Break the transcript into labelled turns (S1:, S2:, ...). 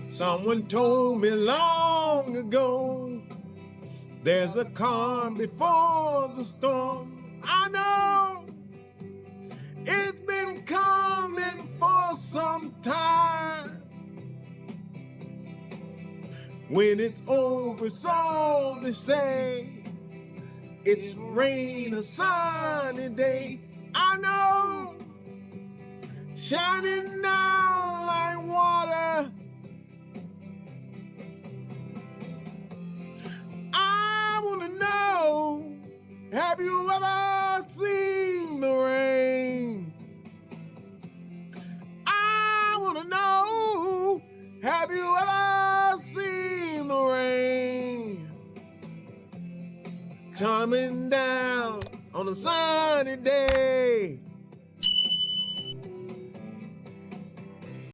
S1: Someone told me long ago, there's a calm before the storm. I know it's been coming for some time. When it's over, so they say, it's rain or sunny day. I know, shining down like water. I wanna know, have you ever seen the rain? I wanna know, have you ever seen the rain? Coming down on a sunny day.